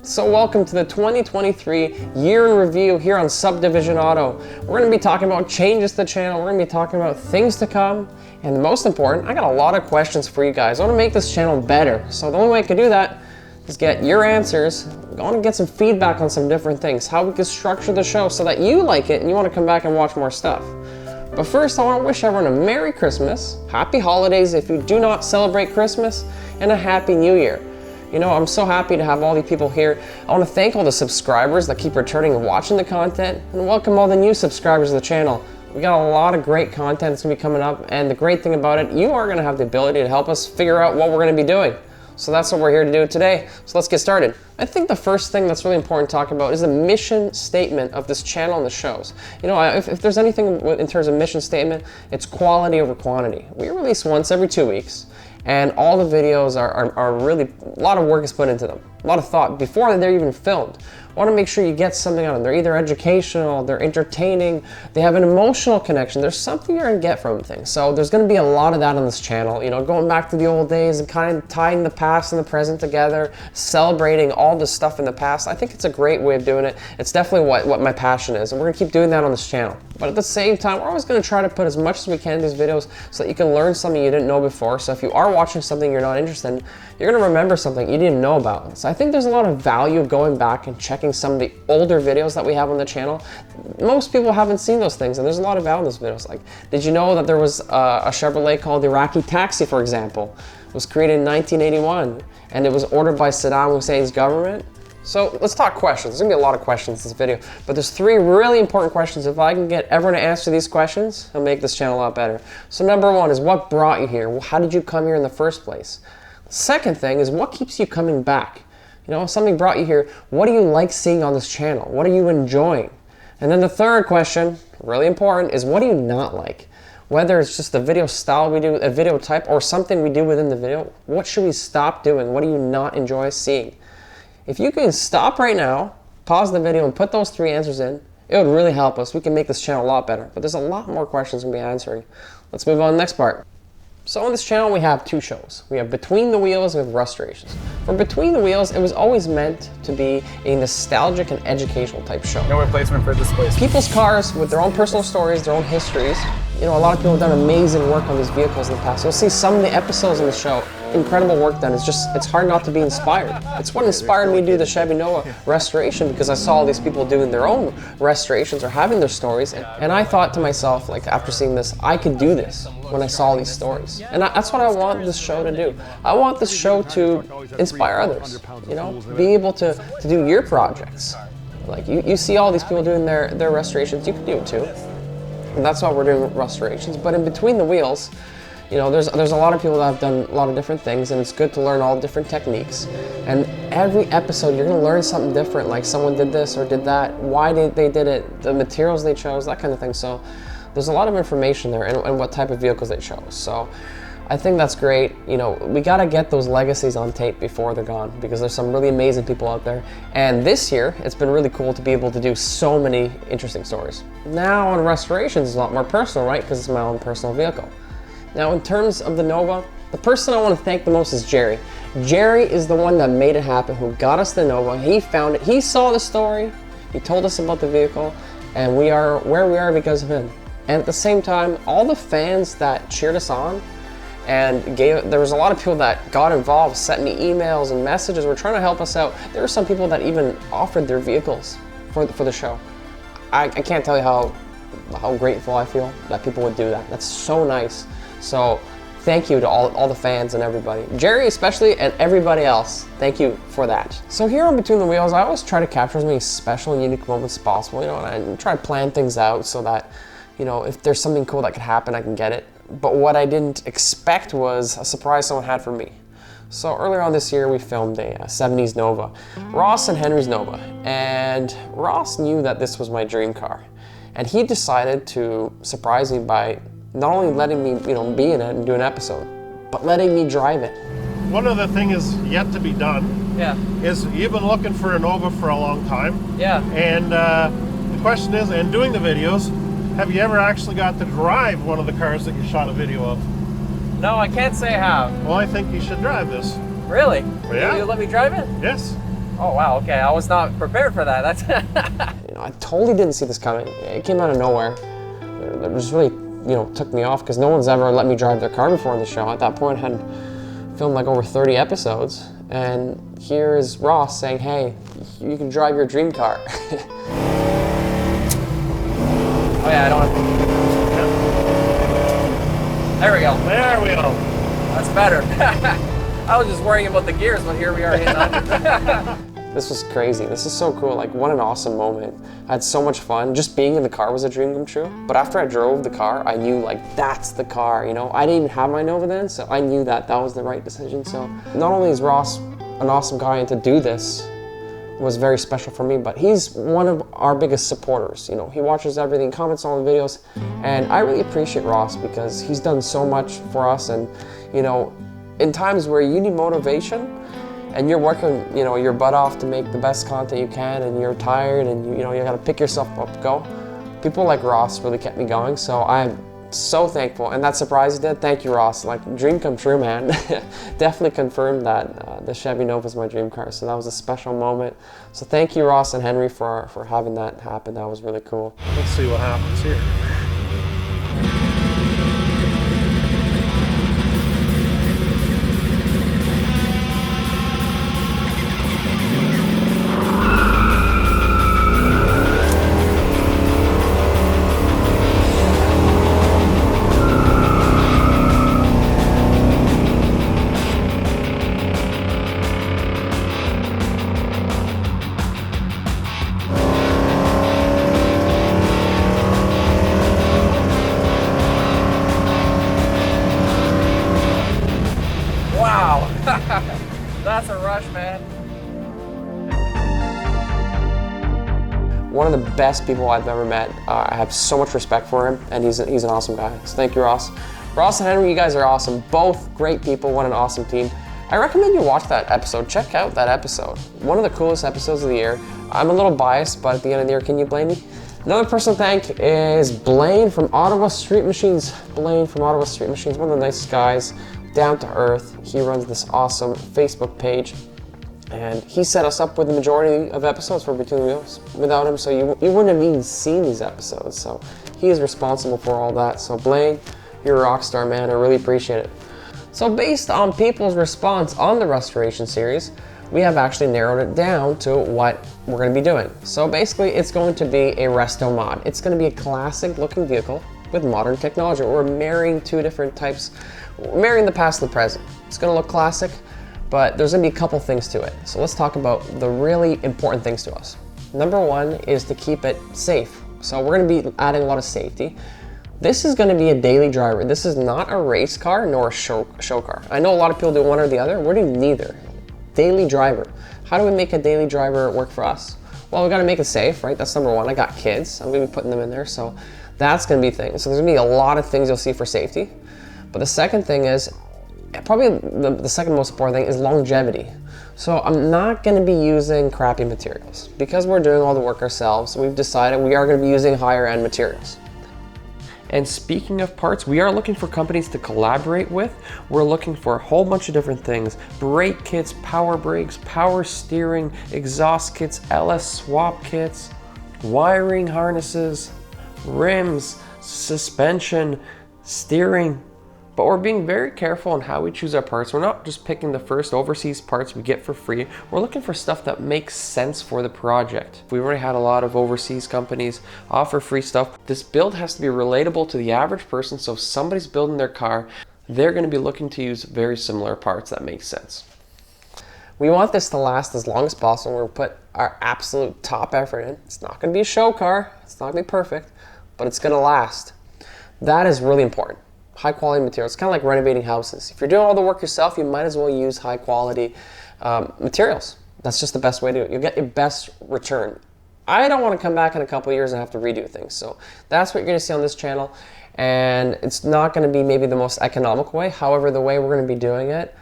So welcome to the 2023 year in review here on Subdivision Auto. We're going to be talking about changes to the channel, we're going to be talking about things to come, and the most important, I got a lot of questions for you guys. I want to make this channel better, so the only way I can do that is get your answers. I want to get some feedback on some different things, how we can structure the show so that you like it and you want to come back and watch more stuff. But first, I want to wish everyone a Merry Christmas, Happy Holidays if you do not celebrate Christmas, and a Happy New Year. You know, I'm so happy to have all these people here. I want to thank all the subscribers that keep returning and watching the content, and welcome all the new subscribers to the channel. We got a lot of great content that's going to be coming up, and the great thing about it, you are going to have the ability to help us figure out what we're going to be doing. So that's what we're here to do today. So let's get started. I think the first thing that's really important to talk about is the mission statement of this channel and the shows. You know, if there's anything in terms of mission statement, it's quality over quantity. We release once every 2 weeks, and all the videos are really, a lot of work is put into them. A lot of thought before they're even filmed. I want to make sure you get something out of them. They're either educational, they're entertaining, they have an emotional connection. There's something you're going to get from things. So there's going to be a lot of that on this channel. You know, going back to the old days and kind of tying the past and the present together, celebrating all the stuff in the past. I think it's a great way of doing it. It's definitely what my passion is, and we're going to keep doing that on this channel. But at the same time, we're always going to try to put as much as we can in these videos so that you can learn something you didn't know before. So if you are watching something you're not interested in, you're going to remember something you didn't know about. So I think there's a lot of value of going back and checking some of the older videos that we have on the channel. Most people haven't seen those things, and there's a lot of value in those videos. Like, did you know that there was a Chevrolet called the Iraqi Taxi, for example? It was created in 1981, and it was ordered by Saddam Hussein's government. So let's talk questions. There's gonna be a lot of questions in this video, but there's 3 really important questions. If I can get everyone to answer these questions, it'll make this channel a lot better. So number 1 is, what brought you here? How did you come here in the first place? Second thing is, what keeps you coming back? You know, if something brought you here, what do you like seeing on this channel? What are you enjoying? And then the third question, really important, is what do you not like? Whether it's just the video style we do, a video type, or something we do within the video, what should we stop doing? What do you not enjoy seeing? If you can stop right now, pause the video and put those 3 answers in, it would really help us. We can make this channel a lot better, but there's a lot more questions we'll be answering. Let's move on to the next part. So on this channel, we have 2 shows. We have Between the Wheels and Restorations. For Between the Wheels, it was always meant to be a nostalgic and educational type show. No replacement for displacement. People's cars with their own personal stories, their own histories. You know, a lot of people have done amazing work on these vehicles in the past. You'll see some of the episodes in the show, incredible work done. It's hard not to be inspired. It's what inspired me to do the Chevy Nova restoration, because I saw all these people doing their own restorations or having their stories. And I thought to myself, like, after seeing this, I could do this when I saw these stories. And that's what I want this show to do. I want this show to inspire others, you know, be able to do your projects. Like, you see all these people doing their restorations, you can do it too. And that's why we're doing restorations. But in Between the Wheels, you know, there's a lot of people that have done a lot of different things, and it's good to learn all different techniques. And every episode, you're going to learn something different, like someone did this or did that, why they did it, the materials they chose, that kind of thing. So there's a lot of information there, and what type of vehicles they chose. So I think that's great. You know, we got to get those legacies on tape before they're gone, because there's some really amazing people out there. And this year, it's been really cool to be able to do so many interesting stories. Now on restorations, it's a lot more personal, right? Because it's my own personal vehicle. Now in terms of the Nova, the person I want to thank the most is Jerry. Jerry is the one that made it happen, who got us the Nova. He found it, he saw the story, he told us about the vehicle, and we are where we are because of him. And at the same time, all the fans that cheered us on, and there was a lot of people that got involved, sent me emails and messages, were trying to help us out. There were some people that even offered their vehicles for the show. I can't tell you how grateful I feel that people would do that. That's so nice. So thank you to all the fans and everybody. Jerry especially, and everybody else, thank you for that. So here on Between the Wheels, I always try to capture as many special and unique moments as possible, you know, and I try to plan things out so that, you know, if there's something cool that could happen, I can get it. But what I didn't expect was a surprise someone had for me. So earlier on this year, we filmed a 70s Nova, Ross and Henry's Nova. And Ross knew that this was my dream car. And he decided to surprise me by not only letting me, you know, be in it and do an episode, but letting me drive it. One other thing is yet to be done. Yeah. Is you've been looking for a Nova for a long time. Yeah. And the question is, and doing the videos, have you ever actually got to drive one of the cars that you shot a video of? No, I can't say I have. Well, I think you should drive this. Really? Yeah. Will you let me drive it? Yes. Oh wow, okay, I was not prepared for that. That's you know, I totally didn't see this coming. It came out of nowhere. It just really, you know, took me off because no one's ever let me drive their car before on the show. At that point, I had filmed like over 30 episodes, and here is Ross saying, "Hey, you can drive your dream car." Oh yeah, I don't. There we go. There we go. That's better. I was just worrying about the gears, but here we are hitting 100. This was crazy. This is so cool. Like, what an awesome moment. I had so much fun. Just being in the car was a dream come true. But after I drove the car, I knew, like, that's the car, you know? I didn't even have my Nova then, so I knew that that was the right decision. So not only is Ross an awesome guy, and to do this was very special for me, but he's one of our biggest supporters. You know, he watches everything, comments on the videos, and I really appreciate Ross because he's done so much for us. And, you know, in times where you need motivation and you're working, you know, your butt off to make the best content you can, and you're tired and you know, you gotta pick yourself up, go. People like Ross really kept me going, so I'm so thankful. And that surprise you did, thank you, Ross. Like, dream come true, man. Definitely confirmed that the Chevy Nova is my dream car, so that was a special moment. So thank you, Ross and Henry, for having that happen. That was really cool. Let's see what happens here. Wow, that's a rush, man. One of the best people I've ever met. I have so much respect for him, and he's an awesome guy. So thank you, Ross. Ross and Henry, you guys are awesome. Both great people. What an awesome team. I recommend you watch that episode. Check out that episode. One of the coolest episodes of the year. I'm a little biased, but at the end of the year, can you blame me? Another person to thank is Blaine from Ottawa Street Machines. Blaine from Ottawa Street Machines, one of the nicest guys, down to earth. He runs this awesome Facebook page, and he set us up with the majority of episodes for Between the Wheels. Without him, so you wouldn't have even seen these episodes. So he is responsible for all that. So Blaine, you're a rock star, man. I really appreciate it. So based on people's response on the restoration series, we have actually narrowed it down to what we're going to be doing. So basically, it's going to be a resto mod. It's going to be a classic looking vehicle with modern technology. We're marrying two different types. We're marrying the past and the present. It's going to look classic, but there's going to be a couple things to it. So let's talk about the really important things to us. Number one is to keep it safe. So we're going to be adding a lot of safety. This is going to be a daily driver. This is not a race car nor a show car. I know a lot of people do one or the other. We're doing neither. Daily driver. How do we make a daily driver work for us? Well, we got to make it safe, right? That's number one. I got kids. I'm going to be putting them in there, so that's going to be things. So there's going to be a lot of things you'll see for safety. But the second thing is, probably the second most important thing is longevity. So I'm not going to be using crappy materials. Because we're doing all the work ourselves, we've decided we are going to be using higher end materials. And speaking of parts, we are looking for companies to collaborate with. We're looking for a whole bunch of different things. Brake kits, power brakes, power steering, exhaust kits, LS swap kits, wiring harnesses, rims, suspension, steering. But we're being very careful on how we choose our parts. We're not just picking the first overseas parts we get for free. We're looking for stuff that makes sense for the project. We've already had a lot of overseas companies offer free stuff. This build has to be relatable to the average person, so if somebody's building their car, they're going to be looking to use very similar parts that make sense. We want this to last as long as possible. We're going to put our absolute top effort in. It's not going to be a show car. It's not going to be perfect, but it's going to last. That is really important. High quality materials. It's kind of like renovating houses. If you're doing all the work yourself, you might as well use high quality materials. That's just the best way to do it. You'll get your best return. I don't want to come back in a couple of years and have to redo things. So that's what you're going to see on this channel. And it's not going to be maybe the most economical way. However, the way we're going to be doing it,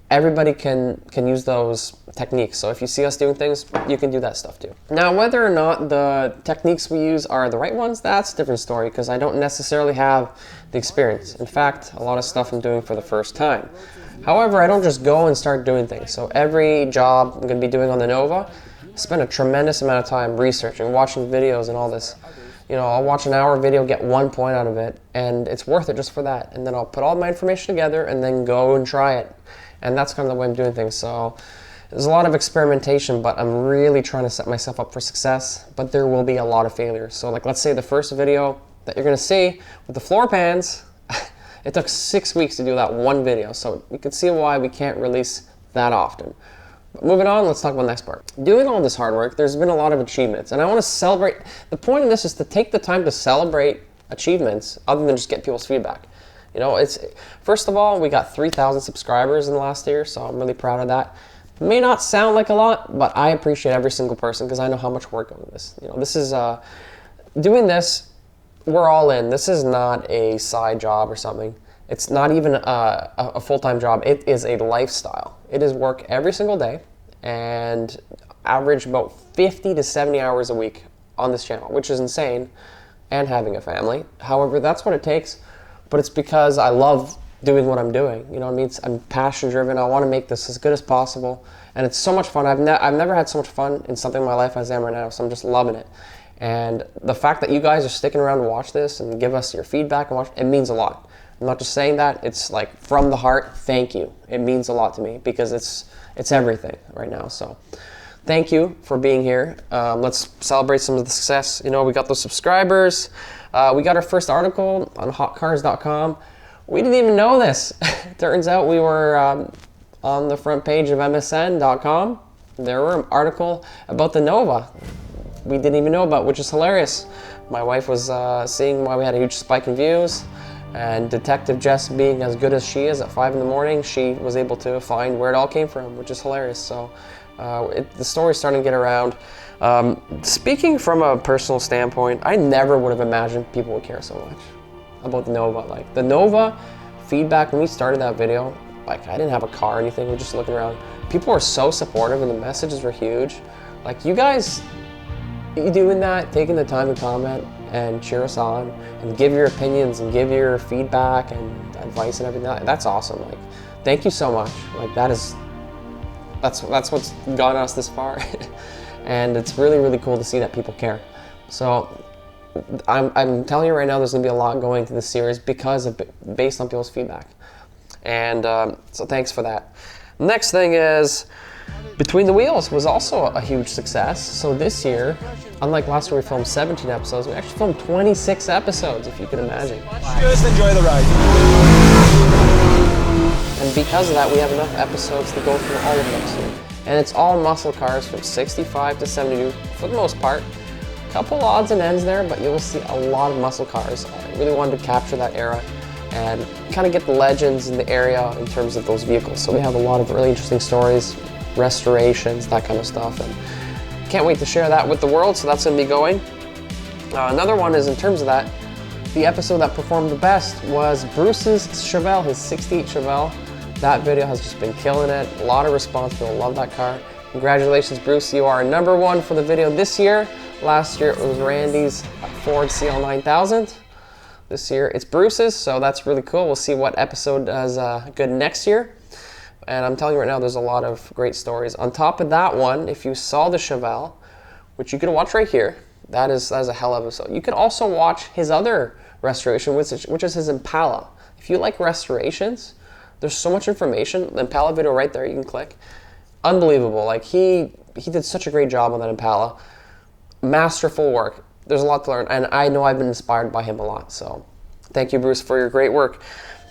everybody can use those techniques. So if you see us doing things, you can do that stuff too. Now, whether or not the techniques we use are the right ones, that's a different story because I don't necessarily have the experience. In fact, a lot of stuff I'm doing for the first time. However, I don't just go and start doing things. So every job I'm going to be doing on the Nova, I spend a tremendous amount of time researching, watching videos and all this. You know, I'll watch an hour video, get 1 point out of it, and it's worth it just for that. And then I'll put all my information together and then go and try it. And that's kind of the way I'm doing things. So there's a lot of experimentation, but I'm really trying to set myself up for success. But there will be a lot of failures. So like, let's say the first video that you're gonna see with the floor pans, it took 6 weeks to do that one video. So you can see why we can't release that often. But moving on, let's talk about the next part. Doing all this hard work, there's been a lot of achievements, and I want to celebrate. The point of this is to take the time to celebrate achievements other than just get people's feedback. You know, it's, first of all, we got 3,000 subscribers in the last year, so I'm really proud of that. It may not sound like a lot, but I appreciate every single person because I know how much work goes into this. You know, this is, doing this, we're all in. This is not a side job or something. It's not even a full-time job. It is a lifestyle. It is work every single day and average about 50 to 70 hours a week on this channel, which is insane, and having a family. However, that's what it takes, but it's because I love doing what I'm doing. You know what I mean? I'm passion driven. I want to make this as good as possible, and it's so much fun. I've never had so much fun in something in my life as I am right now, so I'm just loving it. And the fact that you guys are sticking around to watch this and give us your feedback and watch, it means a lot. I'm not just saying that, it's like from the heart, thank you. It means a lot to me because it's everything right now. So thank you for being here. Let's celebrate some of the success. You know, we got those subscribers. We got our first article on hotcars.com. We didn't even know this. Turns out we were on the front page of msn.com. There were an article about the Nova we didn't even know about, which is hilarious. My wife was seeing why we had a huge spike in views. And Detective Jess, being as good as she is at 5 in the morning, she was able to find where it all came from, which is hilarious. So the story's starting to get around. Speaking from a personal standpoint, I never would have imagined people would care so much about the Nova. Like the Nova feedback when we started that video, like I didn't have a car or anything, we were just looking around. People were so supportive and the messages were huge. Like you guys, you doing that, taking the time to comment and cheer us on and give your opinions and give your feedback and advice and everything. That's awesome. Like, thank you so much. Like that's what's gotten us this far. And it's really, really cool to see that people care. So I'm telling you right now, there's gonna be a lot going to this series based on people's feedback. And so thanks for that. Next thing is, Between the Wheels was also a huge success. So this year, unlike last year we filmed 17 episodes, we actually filmed 26 episodes, if you can imagine. Just enjoy the ride. And because of that, we have enough episodes to go through all of them soon. And it's all muscle cars from 65 to 72 for the most part. A couple odds and ends there, but you will see a lot of muscle cars. I really wanted to capture that era and kind of get the legends in the area in terms of those vehicles. So we have a lot of really interesting stories, restorations, that kind of stuff, and can't wait to share that with the world. So that's going to be going. Another one is, in terms of that, the episode that performed the best was Bruce's Chevelle, his 68 Chevelle. That video has just been killing it. A lot of response. People love that car. Congratulations, Bruce. You are #1 for the video this year. Last year it was Randy's Ford CL9000. This year it's Bruce's, so that's really cool. We'll see what episode does good next year. And I'm telling you right now, there's a lot of great stories. On top of that one, if you saw the Chevelle, which you can watch right here, that is a hell of a episode. You can also watch his other restoration, which is his Impala. If you like restorations, there's so much information. The Impala video right there, you can click. Unbelievable. Like he did such a great job on that Impala. Masterful work. There's a lot to learn, and I know I've been inspired by him a lot. So thank you, Bruce, for your great work.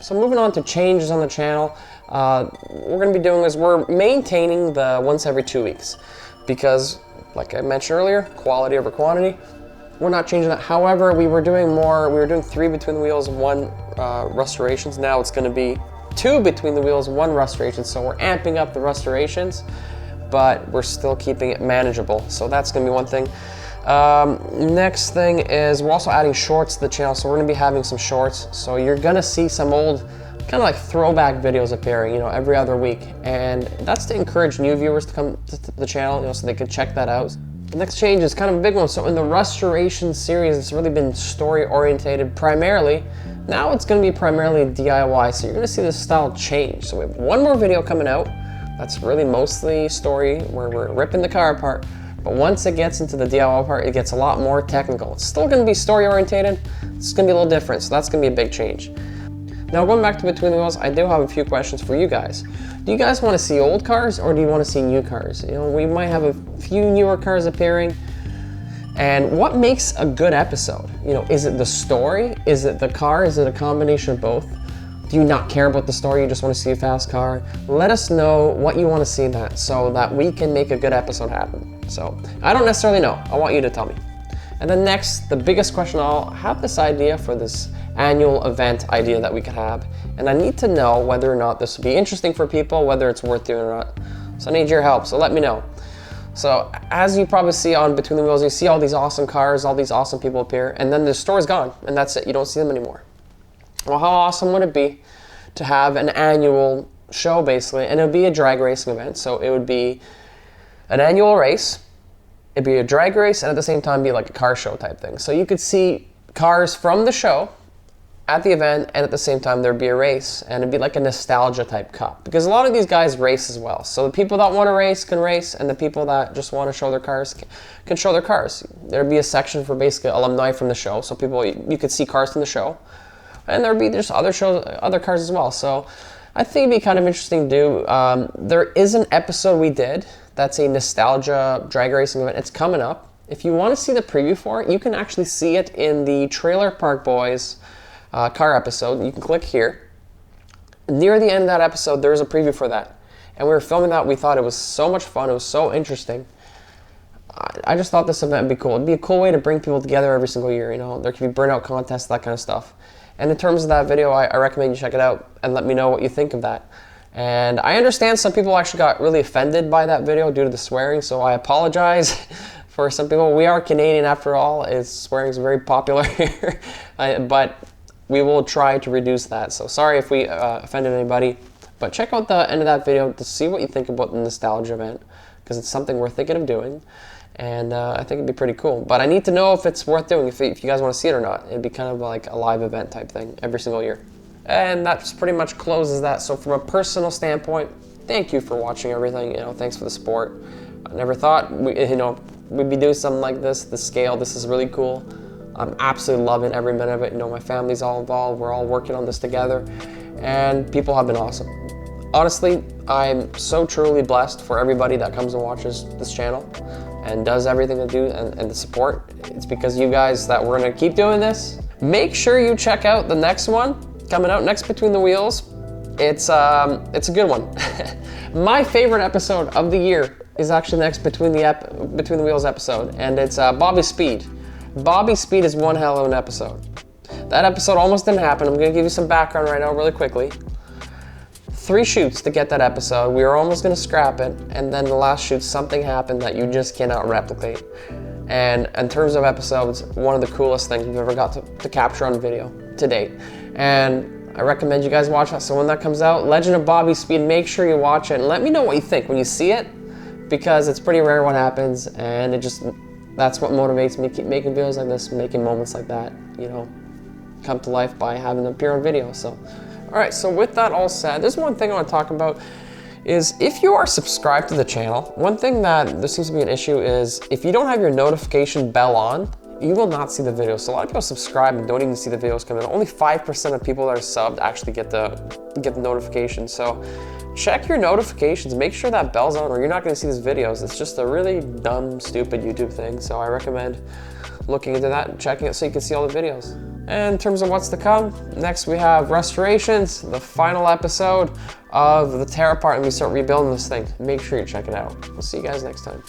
So moving on to changes on the channel. We're going to be doing is we're maintaining the once every 2 weeks because, like I mentioned earlier, quality over quantity. We're not changing that. However, we were doing 3 Between the Wheels, 1 restorations. Now it's going to be 2 Between the Wheels, 1 restoration. So we're amping up the restorations, but we're still keeping it manageable. So that's going to be one thing. Next thing is we're also adding shorts to the channel. So we're going to be having some shorts. So you're going to see some old kind of like throwback videos appearing, you know, every other week. And that's to encourage new viewers to come to the channel, you know, so they can check that out. The next change is kind of a big one. So in the restoration series, it's really been story orientated primarily Now it's going to be primarily DIY, so you're going to see the style change. So we have one more video coming out that's really mostly story, where we're ripping the car apart. But once it gets into the DIY part, it gets a lot more technical. It's still going to be story orientated. It's going to be a little different, so that's going to be a big change. Now going back to Between the Wheels, I do have a few questions for you guys. Do you guys want to see old cars or do you want to see new cars? You know, we might have a few newer cars appearing. And what makes a good episode? You know, is it the story? Is it the car? Is it a combination of both? Do you not care about the story, you just want to see a fast car? Let us know what you want to see in that so that we can make a good episode happen. So, I don't necessarily know. I want you to tell me. And then next, the biggest question, I'll have this idea for this annual event idea that we could have. And I need to know whether or not this would be interesting for people, whether it's worth doing or not. So I need your help, so let me know. So as you probably see on Between the Wheels, you see all these awesome cars, all these awesome people appear, and then the store's gone, and that's it. You don't see them anymore. Well, how awesome would it be to have an annual show, basically, and it would be a drag racing event. So it would be an annual race, it'd be a drag race, and at the same time be like a car show type thing. So you could see cars from the show at the event, and at the same time there'd be a race, and it'd be like a nostalgia type cup. Because a lot of these guys race as well. So the people that want to race can race, and the people that just want to show their cars can show their cars. There'd be a section for basically alumni from the show, so people, you could see cars from the show. And there'd be just other cars as well. So I think it'd be kind of interesting to do. There is an episode we did that's a nostalgia drag racing event. It's coming up. If you want to see the preview for it, you can actually see it in the Trailer Park Boys car episode. You can click here. Near the end of that episode, there is a preview for that. And we were filming that. We thought it was so much fun. It was so interesting. I just thought this event would be cool. It'd be a cool way to bring people together every single year. You know, there could be burnout contests, that kind of stuff. And in terms of that video, I recommend you check it out and let me know what you think of that. And I understand some people actually got really offended by that video due to the swearing, so I apologize for some people. We are Canadian after all. Swearing is very popular here, but we will try to reduce that. So sorry if we offended anybody, but check out the end of that video to see what you think about the nostalgia event, because it's something we're thinking of doing. And I think it'd be pretty cool. But I need to know if it's worth doing, if you guys want to see it or not. It'd be kind of like a live event type thing every single year. And that just pretty much closes that. So from a personal standpoint, thank you for watching everything. You know, thanks for the support. I never thought we'd be doing something like this, the scale. This is really cool. I'm absolutely loving every minute of it. You know, my family's all involved. We're all working on this together. And people have been awesome. Honestly, I'm so truly blessed for everybody that comes and watches this channel and does everything to do and the support. It's because you guys that we're gonna keep doing this. Make sure you check out the next one coming out, next Between the Wheels. It's a good one. My favorite episode of the year is actually next Between the Wheels episode, and it's Bobby Speed. Bobby Speed is one hell of an episode. That episode almost didn't happen. I'm gonna give you some background right now really quickly. 3 shoots to get that episode. We were almost gonna scrap it, and then the last shoot, something happened that you just cannot replicate. And in terms of episodes, one of the coolest things we've ever got to capture on video to date. And I recommend you guys watch that. So when that comes out, Legend of Bobby Speed, make sure you watch it and let me know what you think when you see it, because it's pretty rare what happens, and that's what motivates me, keep making videos like this, making moments like that, you know, come to life by having them appear on video. So. All right, so with that all said, there's one thing I want to talk about is if you are subscribed to the channel, one thing that there seems to be an issue is if you don't have your notification bell on, you will not see the videos. So a lot of people subscribe and don't even see the videos come in. Only 5% of people that are subbed actually get the notification. So check your notifications, make sure that bell's on or you're not gonna see these videos. It's just a really dumb, stupid YouTube thing. So I recommend looking into that and checking it so you can see all the videos. And in terms of what's to come, next we have restorations, the final episode of the tear apart, and we start rebuilding this thing. Make sure you check it out. We'll see you guys next time.